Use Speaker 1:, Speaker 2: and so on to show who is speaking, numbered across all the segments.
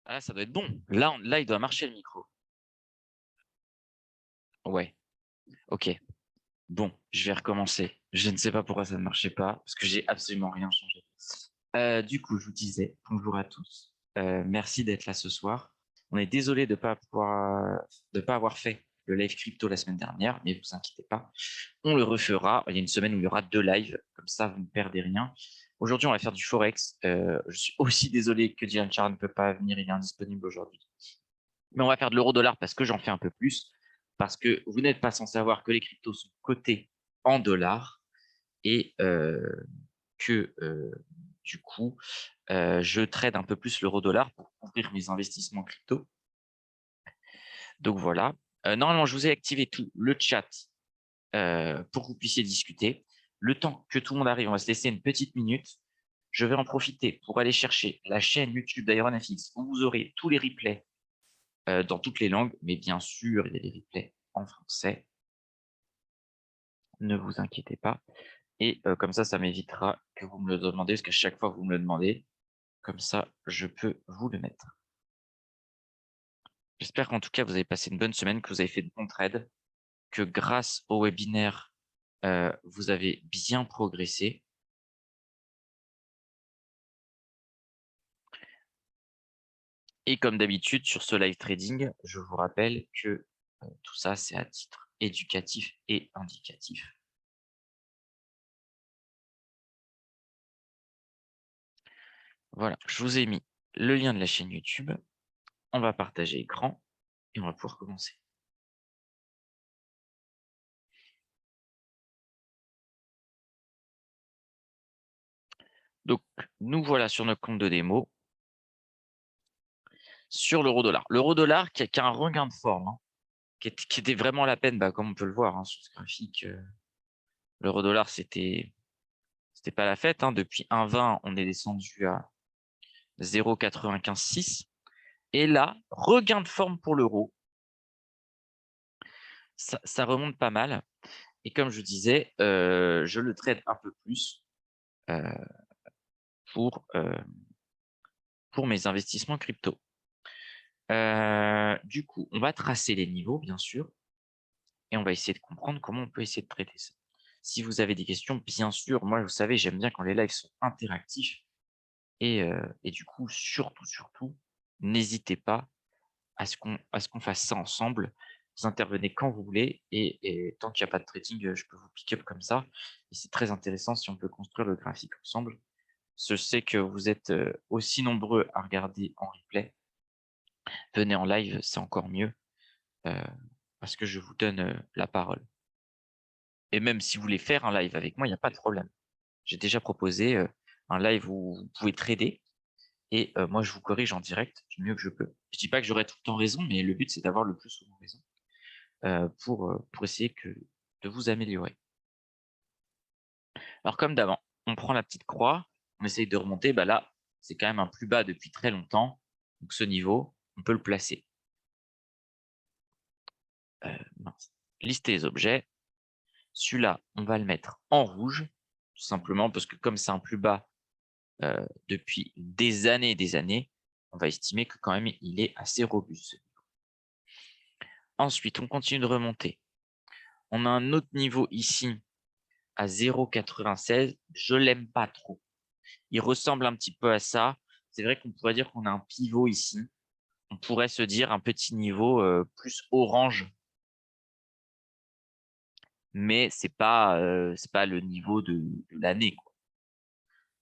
Speaker 1: Ah, ça doit être bon. Là, il doit marcher le micro. Ouais, ok. Bon, je vais recommencer. Je ne sais pas pourquoi ça ne marchait pas, parce que j'ai absolument rien changé. Du coup, je vous disais, bonjour à tous. Merci d'être là ce soir. On est désolé de ne pas avoir fait le live crypto la semaine dernière, mais vous inquiétez pas, on le refera. Il y a une semaine où il y aura 2 lives, comme ça vous ne perdez rien. Aujourd'hui, on va faire du forex. Je suis aussi désolé que Dylan Char ne peut pas venir, il est indisponible aujourd'hui. Mais on va faire de l'euro-dollar parce que j'en fais un peu plus, parce que vous n'êtes pas sans savoir que les cryptos sont cotés en dollars et que du coup, je trade un peu plus l'euro-dollar pour couvrir mes investissements crypto. Donc voilà. Normalement, je vous ai activé tout le chat pour que vous puissiez discuter. Le temps que tout le monde arrive, on va se laisser une petite minute. Je vais en profiter pour aller chercher la chaîne YouTube d'IronFX où vous aurez tous les replays dans toutes les langues, mais bien sûr, il y a des replays en français. Ne vous inquiétez pas. Et comme ça m'évitera que vous me le demandiez, parce qu'à chaque fois que vous me le demandez, comme ça, je peux vous le mettre. J'espère qu'en tout cas, vous avez passé une bonne semaine, que vous avez fait de bons trades, que grâce au webinaire, vous avez bien progressé. Et comme d'habitude, sur ce live trading, je vous rappelle que tout ça, c'est à titre éducatif et indicatif. Voilà, je vous ai mis le lien de la chaîne YouTube. On va partager écran et on va pouvoir commencer. Donc, nous voilà sur notre compte de démo. Sur l'euro-dollar. L'euro-dollar qui a un regain de forme, hein, qui était vraiment la peine, comme on peut le voir sur ce graphique. L'euro-dollar, c'était pas la fête. Depuis 1,20, on est descendu à 0,956. Et là, regain de forme pour l'euro. Ça remonte pas mal. Et comme je disais, je le trade un peu plus pour mes investissements crypto. Du coup, on va tracer les niveaux, bien sûr, et on va essayer de comprendre comment on peut essayer de traiter ça. Si vous avez des questions, bien sûr, moi, vous savez, j'aime bien quand les lives sont interactifs. Et du coup, surtout, n'hésitez pas à ce qu'on fasse ça ensemble. Vous intervenez quand vous voulez et tant qu'il n'y a pas de trading, je peux vous pick up comme ça. Et c'est très intéressant si on peut construire le graphique ensemble. Je sais que vous êtes aussi nombreux à regarder en replay. Venez en live, c'est encore mieux parce que je vous donne la parole. Et même si vous voulez faire un live avec moi, il n'y a pas de problème. J'ai déjà proposé un live où vous pouvez trader et moi, je vous corrige en direct du mieux que je peux. Je dis pas que j'aurai tout le temps raison, mais le but, c'est d'avoir le plus souvent raison pour essayer de vous améliorer. Alors, comme d'avant, on prend la petite croix, on essaye de remonter. Là, c'est quand même un plus bas depuis très longtemps. Donc, ce niveau, on peut le placer. Lister les objets. Celui-là, on va le mettre en rouge, tout simplement parce que comme c'est un plus bas depuis des années, on va estimer que quand même, il est assez robuste. Ensuite, on continue de remonter. On a un autre niveau ici à 0,96. Je l'aime pas trop. Il ressemble un petit peu à ça. C'est vrai qu'on pourrait dire qu'on a un pivot ici. On pourrait se dire un petit niveau plus orange. Mais c'est pas le niveau de l'année.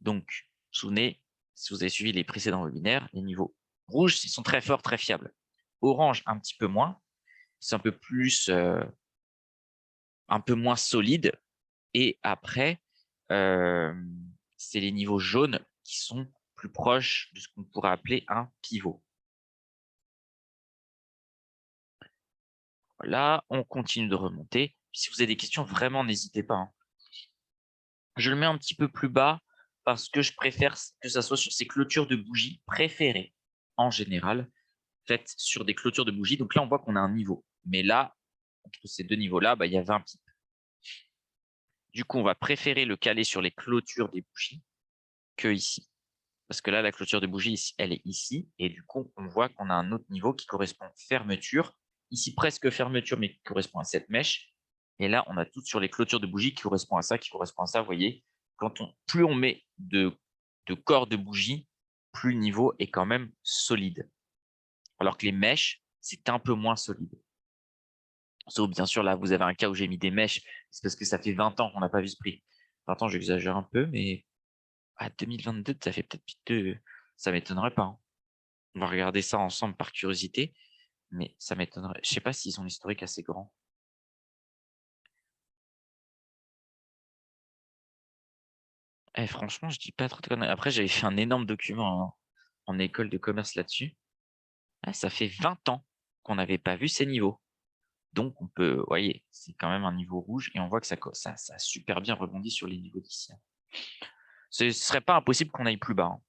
Speaker 1: Donc, vous vous souvenez, si vous avez suivi les précédents webinaires, les niveaux rouges, ils sont très forts, très fiables. Orange, un petit peu moins. C'est un peu plus, un peu moins solide. Et après, c'est les niveaux jaunes qui sont plus proches de ce qu'on pourrait appeler un pivot. Voilà, on continue de remonter. Si vous avez des questions, vraiment, n'hésitez pas. Je le mets un petit peu plus bas parce que je préfère que ça soit sur ces clôtures de bougies préférées, en général, faites sur des clôtures de bougies. Donc là, on voit qu'on a un niveau. Mais là, entre ces deux niveaux-là, il y a 20 pips. Du coup, on va préférer le caler sur les clôtures des bougies que ici. Parce que là, la clôture de bougie, ici, elle est ici. Et du coup, on voit qu'on a un autre niveau qui correspond fermeture. Ici, presque fermeture, mais qui correspond à cette mèche. Et là, on a tout sur les clôtures de bougie qui correspond à ça, qui correspond à ça. Vous voyez, plus on met de corps de bougie, plus le niveau est quand même solide. Alors que les mèches, c'est un peu moins solide. Sauf bien sûr, là, vous avez un cas où j'ai mis des mèches. C'est parce que ça fait 20 ans qu'on n'a pas vu ce prix. 20 ans, j'exagère un peu, mais à 2022, ça fait peut-être ça m'étonnerait pas. Hein. On va regarder ça ensemble par curiosité, mais ça m'étonnerait. Je sais pas s'ils ont l'historique assez grand. Franchement, je dis pas trop de conneries. Après, j'avais fait un énorme document en école de commerce là-dessus. Ça fait 20 ans qu'on n'avait pas vu ces niveaux. Donc, on peut, vous voyez, c'est quand même un niveau rouge et on voit que ça a super bien rebondi sur les niveaux d'ici. Ce serait pas impossible qu'on aille plus bas. Hein.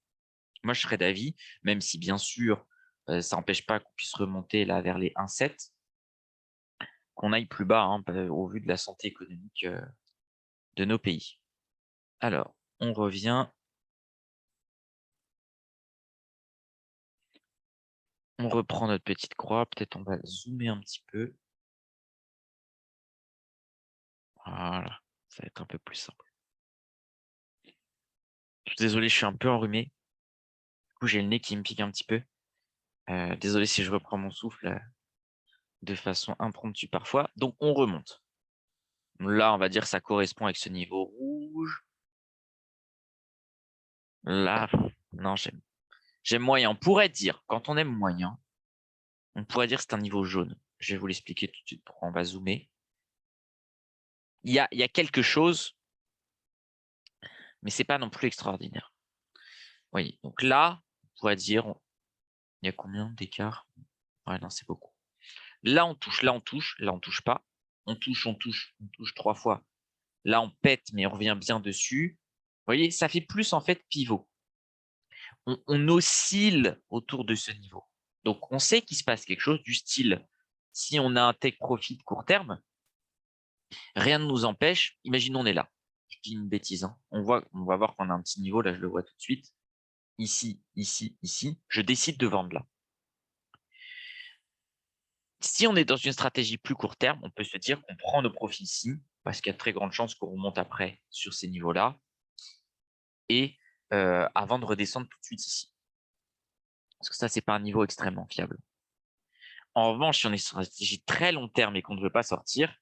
Speaker 1: Moi, je serais d'avis, même si bien sûr, ça n'empêche pas qu'on puisse remonter là vers les 1,7, qu'on aille plus bas hein, au vu de la santé économique de nos pays. Alors, on revient. On reprend notre petite croix. Peut-être on va zoomer un petit peu. Voilà, ça va être un peu plus simple. Je suis désolé, je suis un peu enrhumé. Du coup, j'ai le nez qui me pique un petit peu. Désolé si je reprends mon souffle de façon impromptue parfois. Donc, on remonte. Là, on va dire que ça correspond avec ce niveau rouge. Là, non, j'aime moyen. On pourrait dire, quand on aime moyen, on pourrait dire que c'est un niveau jaune. Je vais vous l'expliquer tout de suite. On va zoomer. Il y a quelque chose, mais c'est pas non plus extraordinaire. Oui, donc là, on pourrait dire, il y a combien d'écart? Ouais, non, c'est beaucoup. Là, on touche, là, on touche, là, on touche pas. On touche, on touche, on touche 3 fois. Là, on pète, mais on revient bien dessus. Vous voyez, ça fait plus en fait pivot. On oscille autour de ce niveau. Donc, on sait qu'il se passe quelque chose du style, si on a un take profit court terme, rien ne nous empêche. Imaginons, on est là. Je dis une bêtise. Hein. On va voir qu'on a un petit niveau. Là, je le vois tout de suite. Ici, ici, ici. Je décide de vendre là. Si on est dans une stratégie plus court terme, on peut se dire qu'on prend nos profits ici, parce qu'il y a de très grandes chances qu'on remonte après sur ces niveaux-là, et avant de redescendre tout de suite ici. Parce que ça, c'est pas un niveau extrêmement fiable. En revanche, si on est sur une stratégie très long terme et qu'on ne veut pas sortir,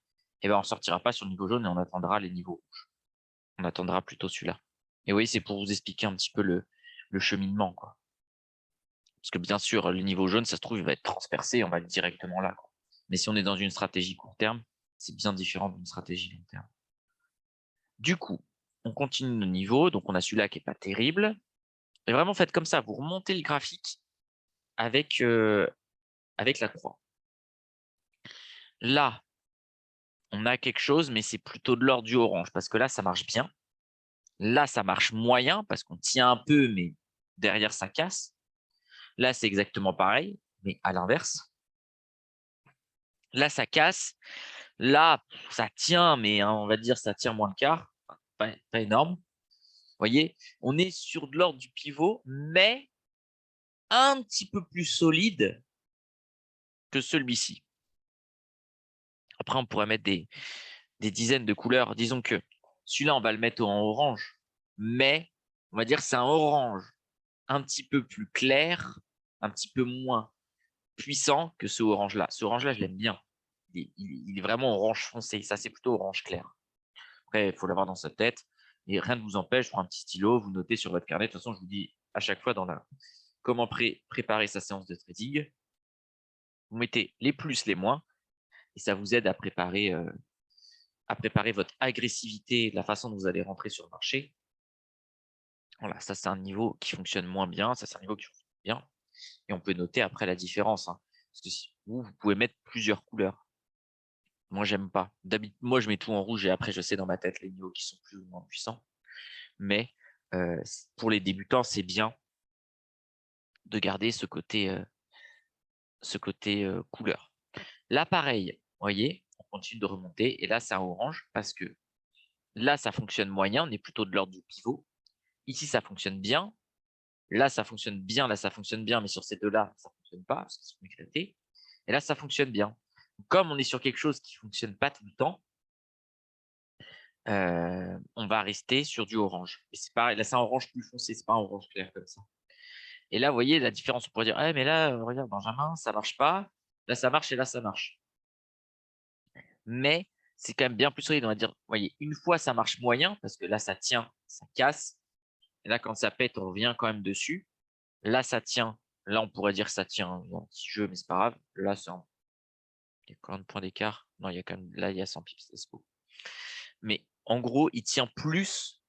Speaker 1: eh ben, on ne sortira pas sur le niveau jaune et on attendra les niveaux rouges. On attendra plutôt celui-là. Et oui, c'est pour vous expliquer un petit peu le cheminement. Quoi. Parce que bien sûr, le niveau jaune, ça se trouve, il va être transpercé, on va être directement là. Quoi. Mais si on est dans une stratégie court terme, c'est bien différent d'une stratégie long terme. Du coup, on continue nos niveaux. Donc, on a celui-là qui n'est pas terrible. Et vraiment, faites comme ça. Vous remontez le graphique avec la croix. Là, on a quelque chose, mais c'est plutôt de l'ordre du orange. Parce que là, ça marche bien. Là, ça marche moyen parce qu'on tient un peu, mais derrière, ça casse. Là, c'est exactement pareil, mais à l'inverse. Là, ça casse. Là, ça tient, mais hein, on va dire ça tient moins le quart. Pas énorme. Vous voyez, on est sur de l'ordre du pivot, mais un petit peu plus solide que celui-ci. Après, on pourrait mettre des dizaines de couleurs. Disons que celui-là, on va le mettre en orange, mais on va dire que c'est un orange un petit peu plus clair, un petit peu moins puissant que ce orange-là. Ce orange-là, je l'aime bien. Il est vraiment orange foncé. Ça, c'est plutôt orange clair. Après, il faut l'avoir dans sa tête. Et rien ne vous empêche, pour un petit stylo, vous notez sur votre carnet. De toute façon, je vous dis à chaque fois dans la comment préparer sa séance de trading. Vous mettez les plus, les moins, et ça vous aide à préparer votre agressivité, la façon dont vous allez rentrer sur le marché. Voilà, ça c'est un niveau qui fonctionne moins bien, ça c'est un niveau qui fonctionne bien. Et on peut noter après la différence. Hein. Parce que si vous pouvez mettre plusieurs couleurs. Moi, j'aime pas. D'habitude, moi, je mets tout en rouge et après, je sais dans ma tête les niveaux qui sont plus ou moins puissants. Mais pour les débutants, c'est bien de garder ce côté couleur. Là, pareil, vous voyez, on continue de remonter. Et là, c'est un orange parce que là, ça fonctionne moyen. On est plutôt de l'ordre du pivot. Ici, ça fonctionne bien. Là, ça fonctionne bien, là, ça fonctionne bien, mais sur ces deux-là, ça ne fonctionne pas, parce qu'ils sont éclatés. Et là, ça fonctionne bien. Comme on est sur quelque chose qui ne fonctionne pas tout le temps, on va rester sur du orange. Et c'est pareil, là, c'est un orange plus foncé, c'est pas un orange clair comme ça. Et là, vous voyez la différence. On pourrait dire, mais là, regarde, Benjamin, ça marche pas. Là, ça marche et là, ça marche. Mais c'est quand même bien plus solide. On va dire, vous voyez, une fois, ça marche moyen, parce que là, ça tient, ça casse. Et là, quand ça pète, on revient quand même dessus. Là, ça tient. Là, on pourrait dire que ça tient. Il y a un petit jeu, mais c'est pas grave. Là, il y a combien de points d'écart? Non, il y a quand même. Là, il y a 100 pips. Let's go. Mais en gros, il tient plus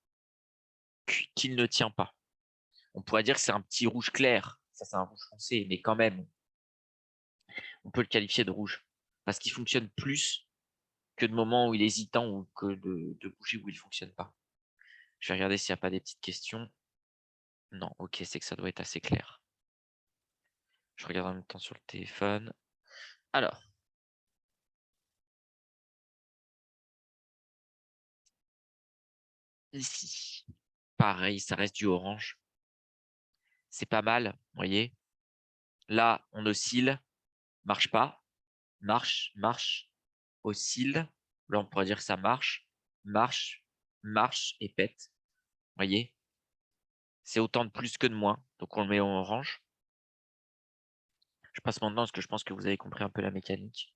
Speaker 1: qu'il ne tient pas. On pourrait dire que c'est un petit rouge clair. Ça, c'est un rouge foncé, mais quand même, on peut le qualifier de rouge. Parce qu'il fonctionne plus que de moments où il est hésitant ou que de bougies où il ne fonctionne pas. Je vais regarder s'il n'y a pas des petites questions. Non, ok, c'est que ça doit être assez clair. Je regarde en même temps sur le téléphone. Alors. Ici, pareil, ça reste du orange. C'est pas mal, vous voyez. Là, on oscille, marche pas, marche, oscille. Là, on pourrait dire que ça marche, marche et pète. Vous voyez, c'est autant de plus que de moins. Donc, on le met en orange. Je passe maintenant parce que je pense que vous avez compris un peu la mécanique.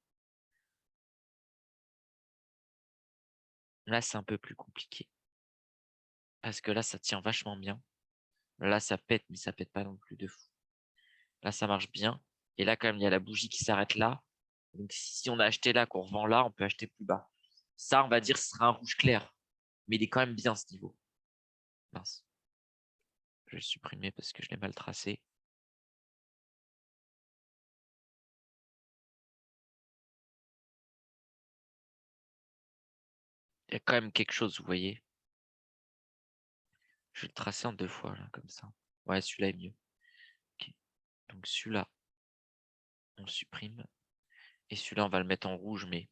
Speaker 1: Là, c'est un peu plus compliqué. Parce que là, ça tient vachement bien. Là, ça pète, mais ça pète pas non plus de fou. Là, ça marche bien. Et là, quand même, il y a la bougie qui s'arrête là. Donc, si on a acheté là, qu'on revend là, on peut acheter plus bas. Ça, on va dire, ce sera un rouge clair. Mais il est quand même bien ce niveau. Mince. Je vais le supprimer parce que je l'ai mal tracé. Il y a quand même quelque chose, vous voyez. Je vais le tracer en deux fois, là, comme ça. Ouais, celui-là est mieux. Okay. Donc, celui-là, on le supprime. Et celui-là, on va le mettre en rouge. Mais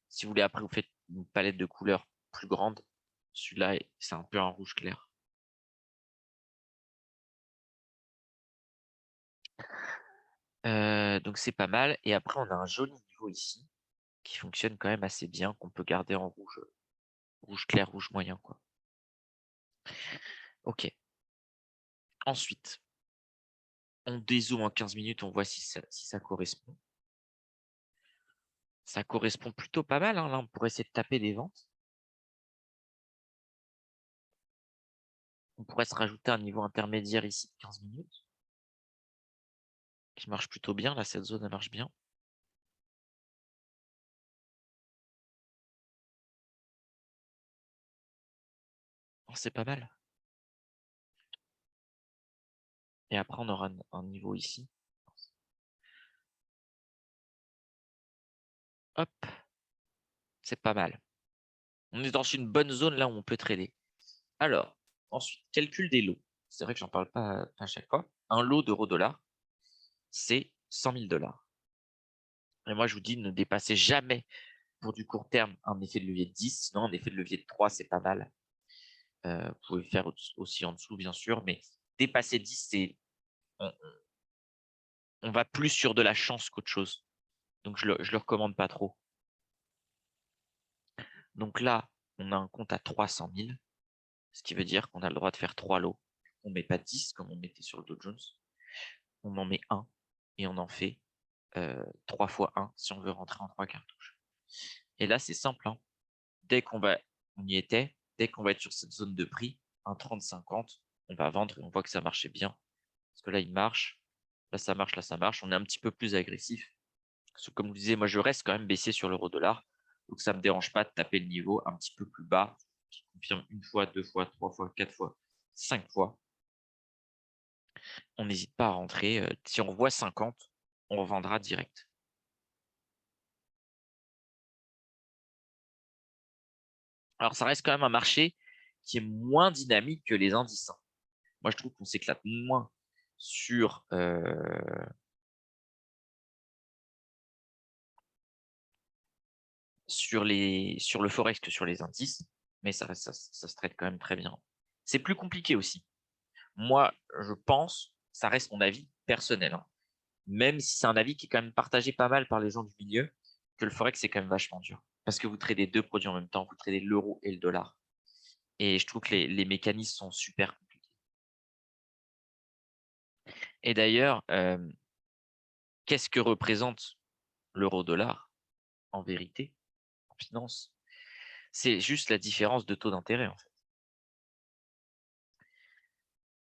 Speaker 1: si vous voulez, après, vous faites une palette de couleurs plus grande. Celui-là, c'est un peu un rouge clair. Donc c'est pas mal. Et après, on a un joli niveau ici qui fonctionne quand même assez bien, qu'on peut garder en rouge, rouge clair, rouge moyen, quoi. Ok. Ensuite, on dézoome en 15 minutes, on voit si ça correspond. Ça correspond plutôt pas mal, hein. Là, on pourrait essayer de taper des ventes. On pourrait se rajouter un niveau intermédiaire ici de 15 minutes. Qui marche plutôt bien. Là, cette zone, elle marche bien. Oh, c'est pas mal. Et après, on aura un niveau ici. Hop. C'est pas mal. On est dans une bonne zone là où on peut trader. Alors, ensuite, calcul des lots. C'est vrai que j'en parle pas à chaque fois. Un lot d'euro-dollar, c'est 100 000 $. Et moi, je vous dis, ne dépassez jamais pour du court terme un effet de levier de 10. Sinon, un effet de levier de 3, c'est pas mal. Vous pouvez faire aussi en dessous, bien sûr. Mais dépasser 10, c'est on va plus sur de la chance qu'autre chose. Donc, je le recommande pas trop. Donc là, on a un compte à 300 000, ce qui veut dire qu'on a le droit de faire 3 lots. On ne met pas 10 comme on mettait sur le Dow Jones. On en met 1 et on en fait 3 fois 1 si on veut rentrer en 3 cartouches. Et là, c'est simple. Hein. On y était, dès qu'on va être sur cette zone de prix, un 30-50, on va vendre et on voit que ça marchait bien. Parce que là, il marche. Là, ça marche, là, ça marche. On est un petit peu plus agressif. Parce que, comme vous disiez, moi, je reste quand même baissier sur l'euro-dollar. Donc, ça ne me dérange pas de taper le niveau un petit peu plus bas, qui confirme une fois, deux fois, trois fois, quatre fois, 5 fois. On n'hésite pas à rentrer. Si on voit 50, on revendra direct. Alors, ça reste quand même un marché qui est moins dynamique que les indices. Hein. Moi, je trouve qu'on s'éclate moins sur, sur le forex que sur les indices, mais ça se traite quand même très bien. C'est plus compliqué aussi. Moi, je pense, ça reste mon avis personnel, hein, même si c'est un avis qui est quand même partagé pas mal par les gens du milieu, que le forex, c'est quand même vachement dur. Parce que vous tradez deux produits en même temps, vous tradez l'euro et le dollar. Et je trouve que les mécanismes sont super compliqués. Et d'ailleurs, qu'est-ce que représente l'euro-dollar en vérité, en finance? C'est juste la différence de taux d'intérêt, en fait.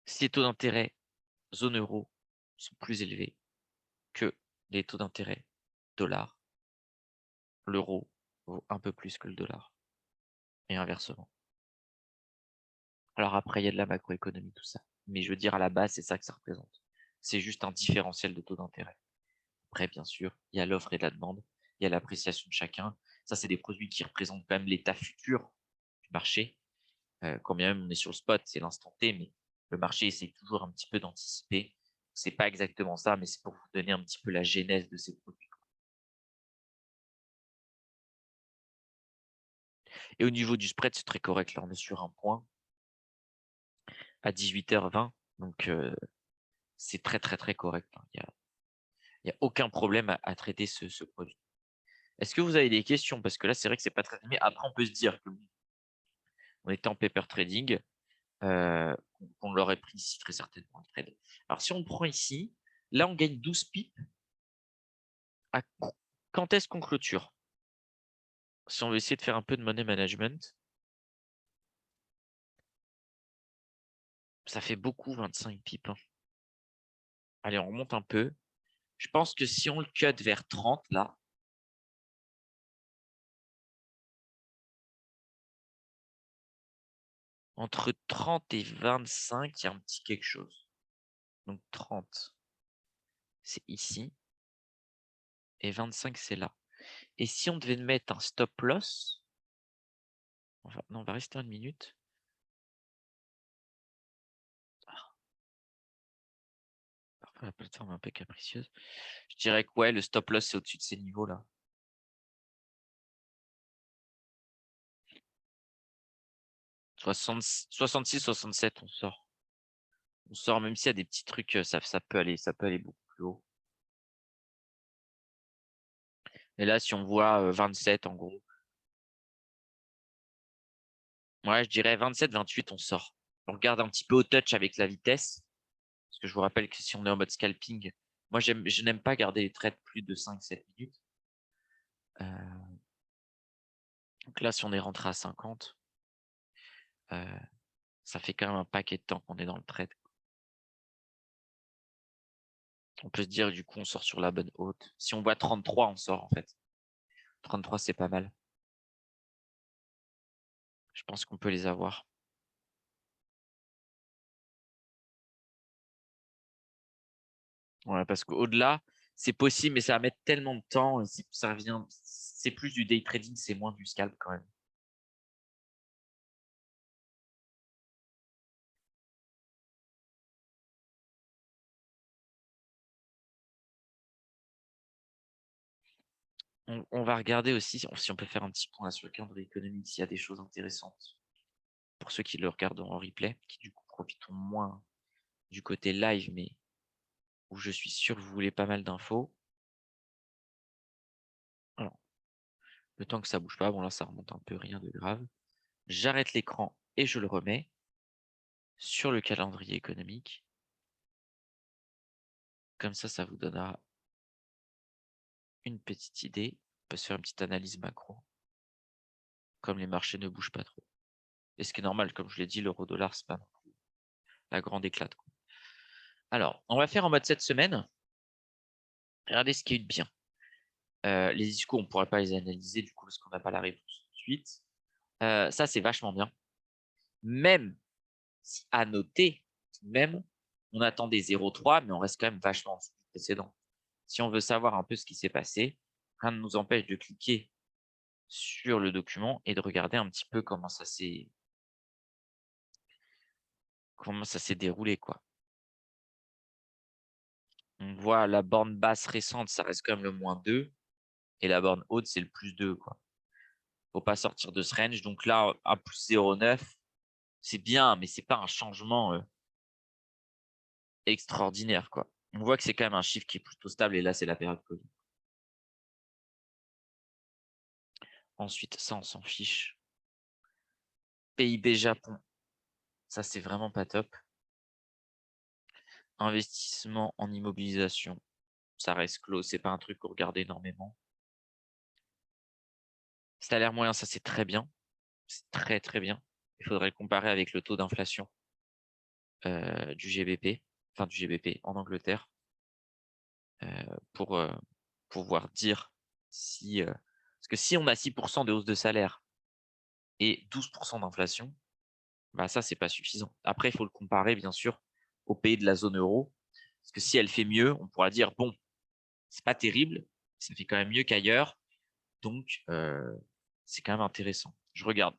Speaker 1: Si les taux d'intérêt zone euro sont plus élevés que les taux d'intérêt dollar, l'euro vaut un peu plus que le dollar. Et inversement. Alors après, il y a de la macroéconomie, tout ça. Mais je veux dire, à la base, c'est ça que ça représente. C'est juste un différentiel de taux d'intérêt. Après, bien sûr, il y a l'offre et la demande, il y a l'appréciation de chacun. Ça, c'est des produits qui représentent quand même l'état futur du marché. Quand bien même on est sur le spot, c'est l'instant T, mais le marché essaie toujours un petit peu d'anticiper. C'est pas exactement ça, mais c'est pour vous donner un petit peu la genèse de ces produits. Et au niveau du spread, c'est très correct. Là, on est sur un point à 18h20. Donc, c'est très, très, très correct. Il n'y a aucun problème à traiter ce produit. Est-ce que vous avez des questions? Parce que là, c'est vrai que c'est pas très. Mais après, on peut se dire que on était en paper trading, qu'on l'aurait pris ici très certainement le trade. Alors, si on prend ici, là, on gagne 12 pips. Quand est-ce qu'on clôture? Si on veut essayer de faire un peu de money management, ça fait beaucoup 25 pips, hein. Allez, on remonte un peu. Je pense que si on le cut vers 30, là, entre 30 et 25, il y a un petit quelque chose. Donc 30, c'est ici. Et 25, c'est là. Et si on devait mettre un stop loss, non, on va rester 1 minute. Parfois, la plateforme est un peu capricieuse. Je dirais que ouais, le stop loss, c'est au-dessus de ces niveaux-là. 66, 67, on sort. On sort, même s'il y a des petits trucs, ça peut aller beaucoup plus haut. Et là, si on voit 27, en gros. Ouais, je dirais 27, 28, on sort. On regarde un petit peu au touch avec la vitesse. Parce que je vous rappelle que si on est en mode scalping, moi, je n'aime pas garder les trades plus de 5-7 minutes. Donc là, si on est rentré à 50, ça fait quand même un paquet de temps qu'on est dans le trade. On peut se dire, du coup, on sort sur la bonne haute. Si on voit 33, on sort, en fait. 33, c'est pas mal. Je pense qu'on peut les avoir. Ouais, parce qu'au-delà, c'est possible, mais ça va mettre tellement de temps. Ça revient, c'est plus du day trading, c'est moins du scalp quand même. On va regarder aussi si on peut faire un petit point sur le calendrier économique, s'il y a des choses intéressantes. Pour ceux qui le regardent en replay, qui du coup profitent moins du côté live, mais où je suis sûr que vous voulez pas mal d'infos. Alors, le temps que ça bouge pas, bon là ça remonte un peu, rien de grave. J'arrête l'écran et je le remets sur le calendrier économique. Comme ça vous donnera une petite idée. On peut se faire une petite analyse macro. Comme les marchés ne bougent pas trop. Et ce qui est normal, comme je l'ai dit, l'euro-dollar, c'est pas non plus la grande éclate, quoi. Alors, on va faire en mode cette semaine. Regardez ce qui est de bien. Les discours, on ne pourra pas les analyser du coup parce qu'on n'a pas la réponse tout de suite. Ça, c'est vachement bien. Même si à noter, même, on attend des 0,3, mais on reste quand même vachement en dessous du précédent. Si on veut savoir un peu ce qui s'est passé, rien ne nous empêche de cliquer sur le document et de regarder un petit peu comment ça s'est déroulé, quoi. On voit la borne basse récente, ça reste quand même le -2. Et la borne haute, c'est le +2, quoi. Faut pas sortir de ce range. Donc là, un +0,9, c'est bien, mais c'est pas un changement extraordinaire, quoi. On voit que c'est quand même un chiffre qui est plutôt stable, et là, c'est la période Covid. Ensuite, ça, on s'en fiche. PIB Japon, ça, c'est vraiment pas top. Investissement en immobilisation, ça reste clos, c'est pas un truc qu'on regarde énormément. Salaire moyen, ça, c'est très bien. C'est très, très bien. Il faudrait le comparer avec le taux d'inflation du GBP, enfin du GBP en Angleterre, pour pouvoir dire si... parce que si on a 6% de hausse de salaire et 12% d'inflation, bah ça, c'est pas suffisant. Après, il faut le comparer, bien sûr, aux pays de la zone euro. Parce que si elle fait mieux, on pourra dire, bon, c'est pas terrible, ça fait quand même mieux qu'ailleurs. Donc, c'est quand même intéressant. Je regarde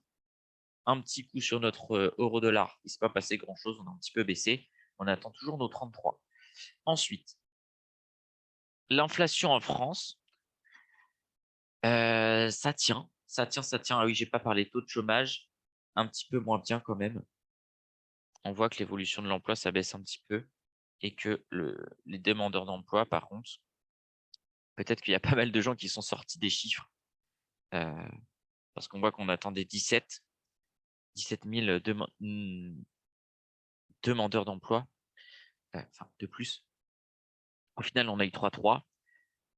Speaker 1: un petit coup sur notre euro-dollar. Il ne s'est pas passé grand-chose, on a un petit peu baissé. On attend toujours nos 33. Ensuite, l'inflation en France, ça tient. Ça tient, ça tient. Ah oui, j'ai pas parlé taux de chômage, un petit peu moins bien quand même. On voit que l'évolution de l'emploi, ça baisse un petit peu. Et que les demandeurs d'emploi, par contre, peut-être qu'il y a pas mal de gens qui sont sortis des chiffres. Parce qu'on voit qu'on attendait 17 000 demandeurs d'emploi, enfin de plus. Au final, on a eu 3-3,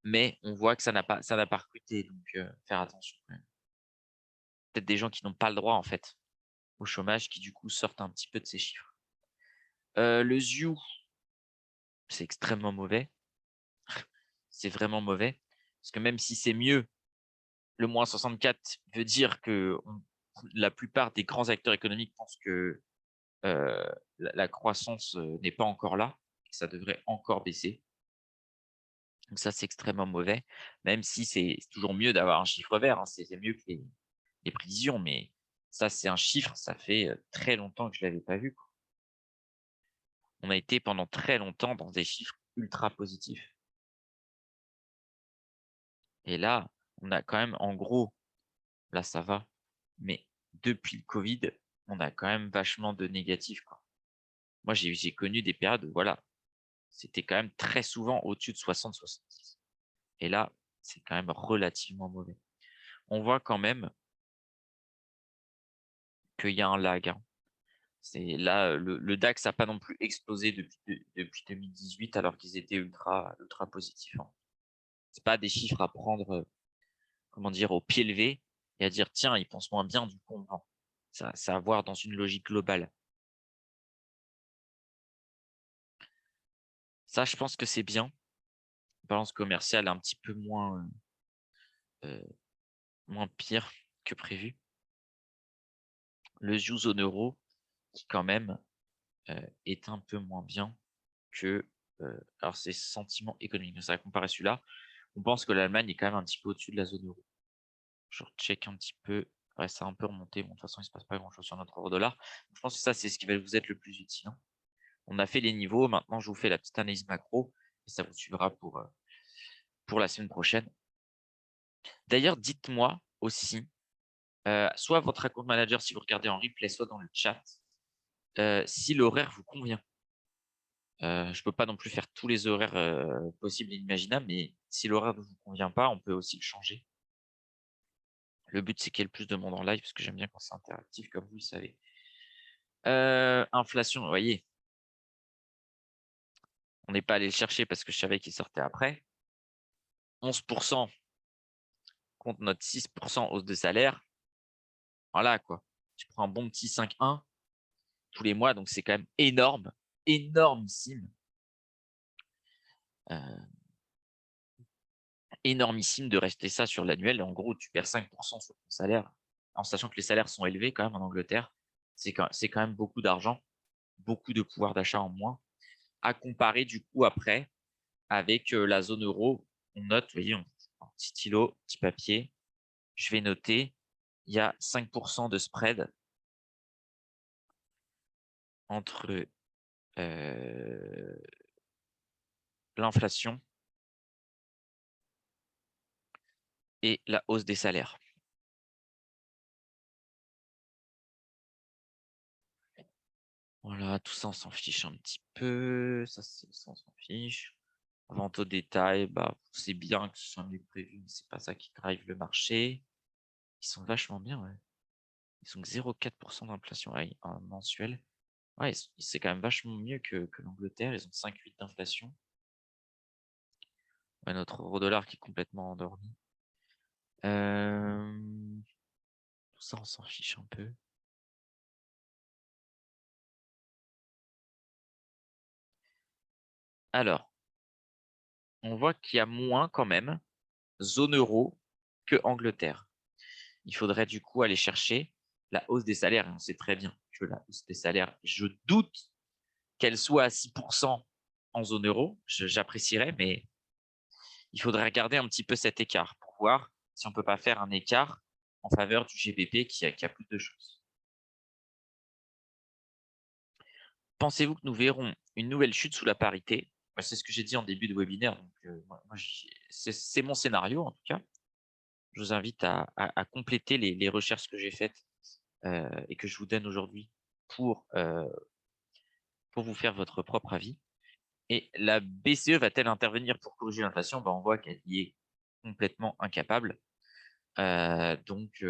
Speaker 1: mais on voit que ça n'a pas recruté, donc faire attention quand même. Peut-être des gens qui n'ont pas le droit en fait au chômage, qui du coup sortent un petit peu de ces chiffres. Le ZIU, c'est extrêmement mauvais. C'est vraiment mauvais, parce que même si c'est mieux, le moins 64 veut dire que la plupart des grands acteurs économiques pensent que la croissance n'est pas encore là, que ça devrait encore baisser. Donc ça, c'est extrêmement mauvais, même si c'est toujours mieux d'avoir un chiffre vert, hein, c'est mieux que les prévisions, mais ça, c'est un chiffre, ça fait très longtemps que je ne l'avais pas vu, quoi. On a été pendant très longtemps dans des chiffres ultra positifs. Et là, on a quand même, en gros, là, ça va, mais depuis le Covid, on a quand même vachement de négatifs, quoi. Moi, j'ai connu des périodes où, voilà, c'était quand même très souvent au-dessus de 60-70. Et là, c'est quand même relativement mauvais. On voit quand même qu'il y a un lag, hein. C'est là, le DAX n'a pas non plus explosé depuis 2018 alors qu'ils étaient ultra positifs, hein. C'est pas des chiffres à prendre, comment dire, au pied levé et à dire tiens, ils pensent moins bien, du coup on vend. C'est à voir dans une logique globale. Ça, je pense que c'est bien. Balance commerciale un petit peu moins pire que prévu. Le ZIU zone euro, qui quand même est un peu moins bien que. Alors, c'est sentiment économique. Ça va comparer celui-là. On pense que l'Allemagne est quand même un petit peu au-dessus de la zone euro. Je check un petit peu. Ouais, ça a un peu remonté. Bon, de toute façon, il ne se passe pas grand-chose sur notre euro-dollar. Je pense que ça, c'est ce qui va vous être le plus utile, hein. On a fait les niveaux. Maintenant, je vous fais la petite analyse macro. Et ça vous suivra pour la semaine prochaine. D'ailleurs, dites-moi aussi, soit votre account manager si vous regardez en replay, soit dans le chat, si l'horaire vous convient. Je ne peux pas non plus faire tous les horaires possibles et imaginables, mais si l'horaire ne vous convient pas, on peut aussi le changer. Le but, c'est qu'il y ait le plus de monde en live, parce que j'aime bien quand c'est interactif, comme vous le savez. Inflation, vous voyez, on n'est pas allé le chercher parce que je savais qu'il sortait après. 11% contre notre 6% hausse de salaire. Voilà, quoi. Tu prends un bon petit 5,1 tous les mois, donc c'est quand même énorme, énormissime. Énormissime de rester ça sur l'annuel. En gros, tu perds 5% sur ton salaire, en sachant que les salaires sont élevés quand même en Angleterre. C'est quand même beaucoup d'argent, beaucoup de pouvoir d'achat en moins, à comparer du coup après avec la zone euro. On note, vous voyez, petit stylo, petit papier, je vais noter, il y a 5% de spread entre l'inflation et la hausse des salaires. Voilà, tout ça, on s'en fiche un petit peu. Ça, on s'en fiche. Vente au détail, bah, c'est bien que ce soit mieux que prévu, mais c'est pas ça qui drive le marché. Ils sont vachement bien, ouais. Ils sont que 0,4% d'inflation mensuelle. Ouais, c'est quand même vachement mieux que l'Angleterre. Ils ont 5,8 d'inflation. Ouais, notre euro-dollar qui est complètement endormi. Tout ça, on s'en fiche un peu. Alors, on voit qu'il y a moins quand même zone euro que Angleterre. Il faudrait du coup aller chercher la hausse des salaires. Et on sait très bien que la hausse des salaires, je doute qu'elle soit à 6% en zone euro. J'apprécierais, mais il faudrait regarder un petit peu cet écart pour voir si on ne peut pas faire un écart en faveur du GBP qui a plus de chances. Pensez-vous que nous verrons une nouvelle chute sous la parité? C'est ce que j'ai dit en début de webinaire. C'est mon scénario en tout cas. Je vous invite à compléter les recherches que j'ai faites et que je vous donne aujourd'hui pour vous faire votre propre avis. Et la BCE va-t-elle intervenir pour corriger l'inflation? On voit qu'elle y est complètement incapable. Donc,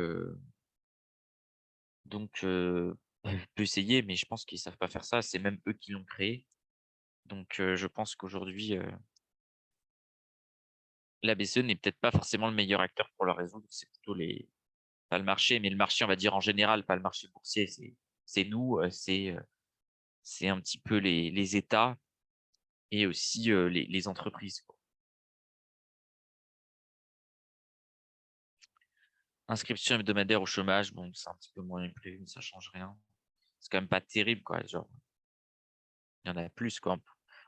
Speaker 1: peut essayer, mais je pense qu'ils ne savent pas faire ça. C'est même eux qui l'ont créé. Donc, je pense qu'aujourd'hui, la BCE n'est peut-être pas forcément le meilleur acteur pour le résoudre. C'est plutôt pas le marché, mais le marché, on va dire en général, pas le marché boursier. C'est nous, c'est un petit peu les États et aussi les entreprises, quoi. Inscription hebdomadaire au chômage, bon, c'est un petit peu moins prévu, mais ça change rien. C'est quand même pas terrible, quoi. Genre, il y en a plus, quoi.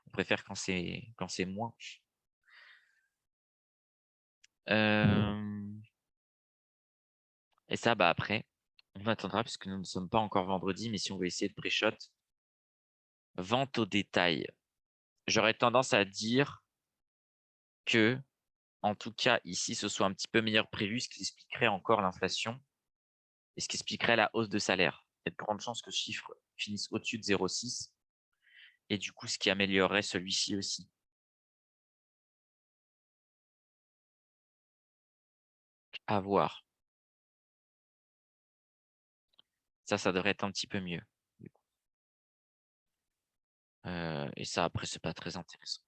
Speaker 1: On préfère quand c'est moins. Et ça, bah après, on attendra puisque nous ne sommes pas encore vendredi, mais si on veut essayer de pré-shot, vente au détail. J'aurais tendance à dire que, en tout cas, ici, ce soit un petit peu meilleur prévu, ce qui expliquerait encore l'inflation et ce qui expliquerait la hausse de salaire. Il y a de grandes chances que ce chiffre finisse au-dessus de 0,6 et du coup, ce qui améliorerait celui-ci aussi. À voir. Ça devrait être un petit peu mieux. Et ça, après, c'est pas très intéressant.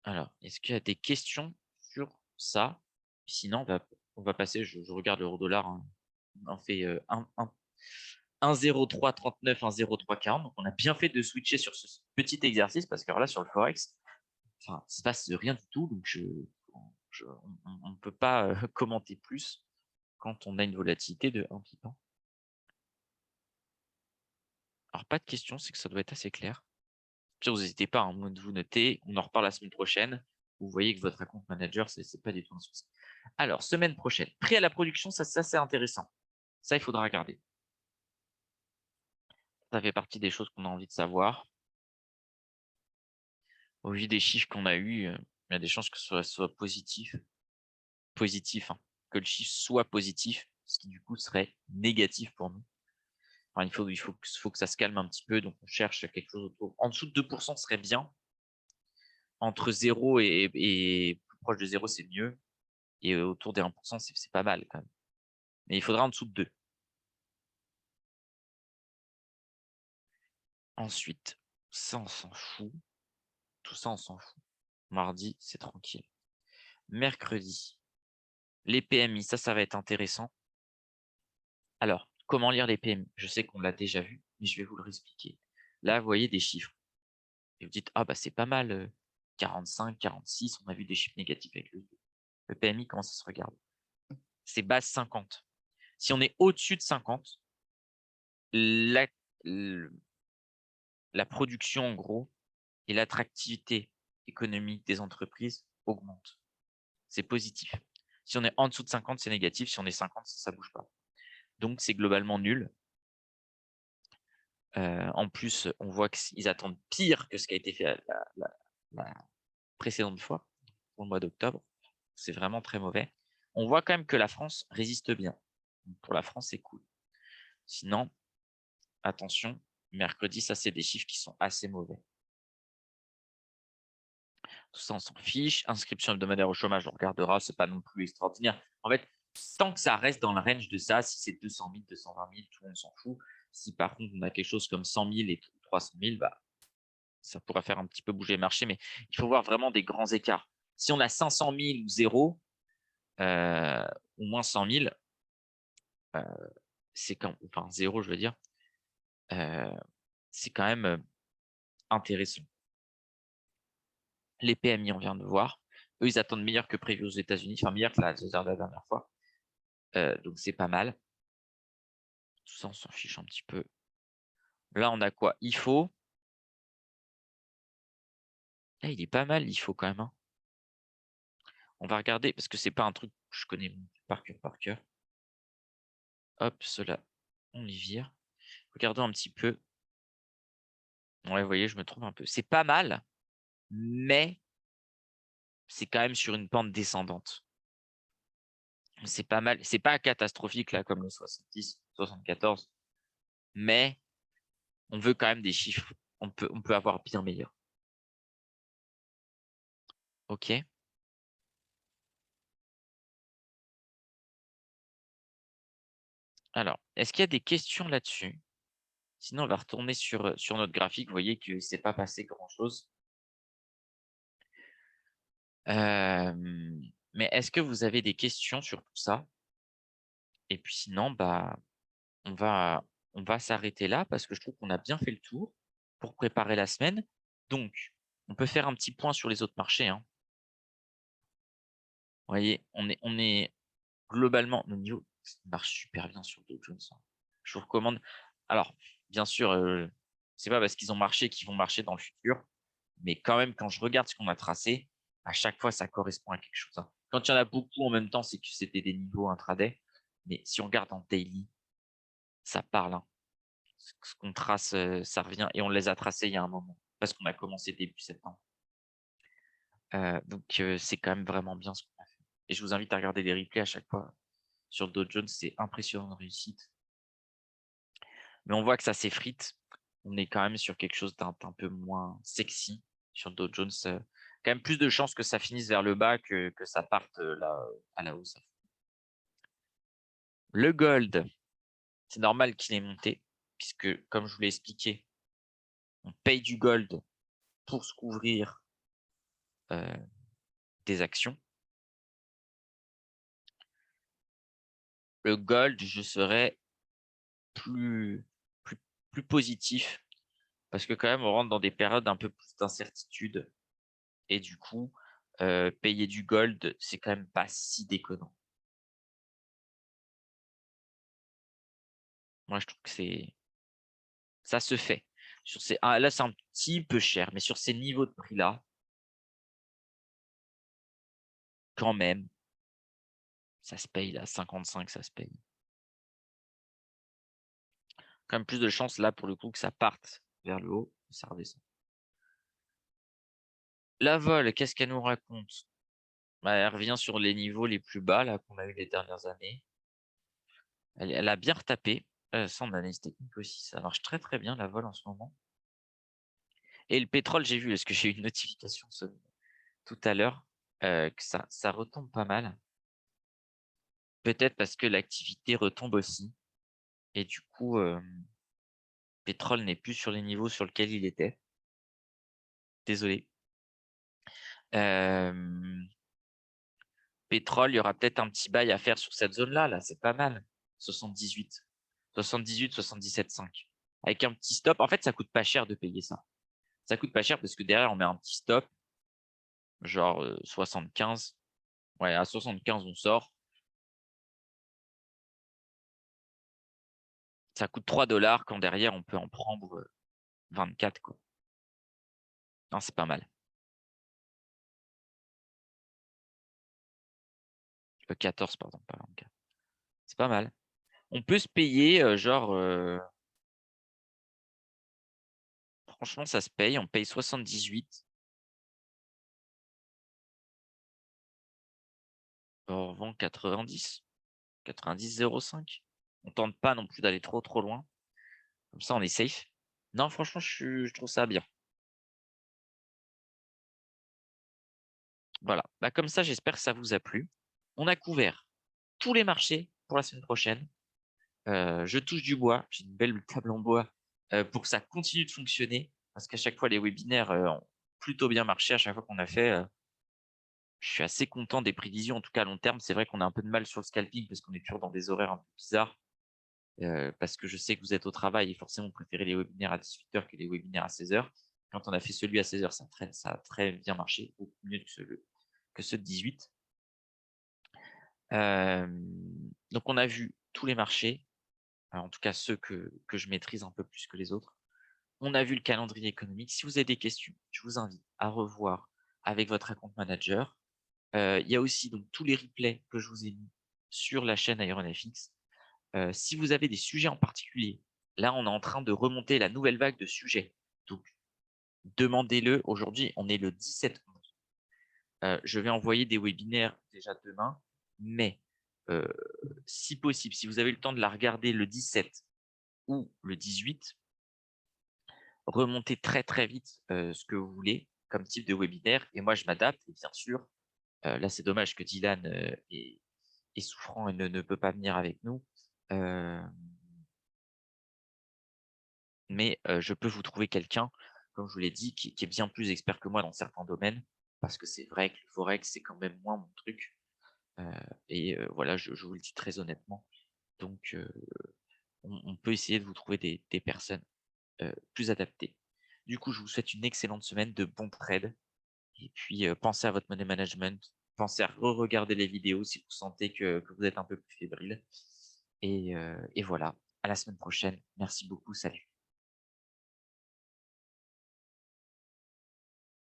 Speaker 1: Alors, est-ce qu'il y a des questions sur ça? Sinon, on va passer, je regarde l'euro-dollar, hein. On fait 1,0339, 1,0340. Donc, on a bien fait de switcher sur ce petit exercice parce que là, sur le Forex, enfin, il se passe rien du tout. Donc, on ne peut pas commenter plus quand on a une volatilité de 1 pipan. Alors, pas de questions, c'est que ça doit être assez clair. Puis, vous n'hésitez pas, hein, de vous noter. On en reparle la semaine prochaine. Vous voyez que votre account manager, c'est pas du tout un souci. Alors, semaine prochaine, prêt à la production, ça c'est intéressant. Ça, il faudra regarder. Ça fait partie des choses qu'on a envie de savoir. Au vu des chiffres qu'on a eus, il y a des chances que ce soit positif. Positif, hein, que le chiffre soit positif, ce qui du coup serait négatif pour nous. Enfin, il faut que ça se calme un petit peu, donc on cherche quelque chose autour. En dessous de 2% serait bien. Entre 0 et plus proche de 0, c'est mieux. Et autour des 1%, c'est pas mal quand même. Mais il faudra en dessous de 2. Ensuite, ça, on s'en fout. Tout ça, on s'en fout. Mardi, c'est tranquille. Mercredi, les PMI, ça va être intéressant. Alors, comment lire les PMI? Je sais qu'on l'a déjà vu, mais je vais vous le réexpliquer. Là, vous voyez des chiffres. Et vous dites, ah bah c'est pas mal, 45, 46, on a vu des chiffres négatifs avec le PMI, comment ça se regarde? C'est base 50. Si on est au-dessus de 50, la production, en gros, et l'attractivité économique des entreprises augmente. C'est positif. Si on est en dessous de 50, c'est négatif. Si on est 50, ça ne bouge pas. Donc, c'est globalement nul. En plus, on voit qu'ils attendent pire que ce qui a été fait la précédente fois, pour le mois d'octobre. C'est vraiment très mauvais. On voit quand même que la France résiste bien. Pour la France, c'est cool. Sinon, attention, Mercredi, ça, c'est des chiffres qui sont assez mauvais. Tout ça, on s'en fiche. Inscription hebdomadaire au chômage, on regardera. C'est pas non plus extraordinaire. En fait, tant que ça reste dans le range de ça, si c'est 200 000, 220 000, tout le monde s'en fout. Si par contre, on a quelque chose comme 100 000 et 300 000, bah, ça pourra faire un petit peu bouger le marché. Mais il faut voir vraiment des grands écarts. Si on a 500 000 ou 0, ou moins 100 000, c'est quand, enfin 0, je veux dire, c'est quand même intéressant. Les PMI, on vient de voir. Eux, ils attendent meilleur que prévu aux États-Unis, enfin meilleur que la dernière fois. Donc, c'est pas mal. Tout ça, on s'en fiche un petit peu. Là, on a quoi? IFO. Ah, il est pas mal, l'IFO, quand même. Hein. On va regarder, parce que c'est pas un truc que je connais par cœur. Hop, cela, on les vire. Regardons un petit peu. Ouais, vous voyez, je me trompe un peu. C'est pas mal, mais c'est quand même sur une pente descendante. C'est pas mal. C'est pas catastrophique, là, comme le 70, 74. Mais on veut quand même des chiffres. On peut avoir bien meilleur. OK. Alors, est-ce qu'il y a des questions là-dessus? Sinon, on va retourner sur notre graphique. Vous voyez que c'est pas passé grand-chose. Mais est-ce que vous avez des questions sur tout ça? Et puis sinon, bah, on va s'arrêter là parce que je trouve qu'on a bien fait le tour pour préparer la semaine. Donc, on peut faire un petit point sur les autres marchés. Hein. Vous voyez, on est globalement, nos niveaux marchent super bien sur Dow Jones. Hein. Je vous recommande. Alors, bien sûr, c'est pas parce qu'ils ont marché qu'ils vont marcher dans le futur, mais quand même, quand je regarde ce qu'on a tracé, à chaque fois, ça correspond à quelque chose. Hein. Quand il y en a beaucoup en même temps, c'est que c'était des niveaux intraday. Mais si on regarde en daily, ça parle. Hein. Ce qu'on trace, ça revient. Et on les a tracés il y a un moment, parce qu'on a commencé début septembre. Donc, c'est quand même vraiment bien ce qu'on a fait. Et je vous invite à regarder les replays à chaque fois. Sur Dow Jones, c'est impressionnant de réussite. Mais on voit que ça s'effrite. On est quand même sur quelque chose d'un peu moins sexy sur Dow Jones. Quand même plus de chances que ça finisse vers le bas que ça parte là, à la hausse. Le gold, c'est normal qu'il ait monté, puisque comme je vous l'ai expliqué, on paye du gold pour se couvrir des actions. Le gold, je serais plus, plus, plus positif, parce que quand même, on rentre dans des périodes un peu plus d'incertitude. Et du coup, payer du gold, c'est quand même pas si déconnant. Moi, je trouve que ça se fait. Là, c'est un petit peu cher, mais sur ces niveaux de prix-là, quand même, ça se paye là, 55, ça se paye. Quand même plus de chance là pour le coup que ça parte vers le haut, ça redescend. La vol, qu'est-ce qu'elle nous raconte? Bah, elle revient sur les niveaux les plus bas là qu'on a eu les dernières années. Elle a bien retapé. Ça, en analyse technique aussi, ça marche très très bien la vol en ce moment. Et le pétrole, j'ai vu, est-ce que j'ai eu une notification tout à l'heure que ça retombe pas mal. Peut-être parce que l'activité retombe aussi. Et du coup, pétrole n'est plus sur les niveaux sur lesquels il était. Désolé. Pétrole, il y aura peut-être un petit bail à faire sur cette zone-là. Là, c'est pas mal. 78. 78, 77,5. Avec un petit stop. En fait, ça coûte pas cher de payer ça. Ça coûte pas cher parce que derrière, on met un petit stop. Genre 75. Ouais, à 75, on sort. Ça coûte 3 $ quand derrière, on peut en prendre 24, quoi. Non, c'est pas mal. 14, pardon, pas 24. C'est pas mal. On peut se payer, franchement, ça se paye. On paye 78. On revend 90. 90,05. On tente pas non plus d'aller trop loin. Comme ça, on est safe. Non, franchement, je trouve ça bien. Voilà. Bah, comme ça, j'espère que ça vous a plu. On a couvert tous les marchés pour la semaine prochaine. Je touche du bois. J'ai une belle table en bois pour que ça continue de fonctionner. Parce qu'à chaque fois, les webinaires ont plutôt bien marché. À chaque fois qu'on a fait, je suis assez content des prévisions, en tout cas à long terme. C'est vrai qu'on a un peu de mal sur le scalping parce qu'on est toujours dans des horaires un peu bizarres. Parce que je sais que vous êtes au travail et forcément vous préférez les webinaires à 18h que les webinaires à 16h. Quand on a fait celui à 16h, ça a très bien marché, beaucoup mieux que ceux de 18. Donc on a vu tous les marchés, en tout cas ceux que je maîtrise un peu plus que les autres. On a vu le calendrier économique. Si vous avez des questions, je vous invite à revoir avec votre account manager. Il y a aussi donc tous les replays que je vous ai mis sur la chaîne IronFX. Si vous avez des sujets en particulier, là, on est en train de remonter la nouvelle vague de sujets. Donc, demandez-le. Aujourd'hui, on est le 17 11. Je vais envoyer des webinaires déjà demain, mais si possible, si vous avez le temps de la regarder le 17 ou le 18, remontez très très vite ce que vous voulez comme type de webinaire. Et moi, je m'adapte. Et bien sûr, là, c'est dommage que Dylan est souffrant et ne peut pas venir avec nous. Mais je peux vous trouver quelqu'un, comme je vous l'ai dit, qui est bien plus expert que moi dans certains domaines, parce que c'est vrai que le forex, c'est quand même moins mon truc. Voilà, je vous le dis très honnêtement. Donc, on peut essayer de vous trouver des personnes plus adaptées. Du coup, je vous souhaite une excellente semaine de bons trades. Et puis, pensez à votre money management. Pensez à re-regarder les vidéos si vous sentez que vous êtes un peu plus fébrile. Et voilà, à la semaine prochaine. Merci beaucoup. Salut.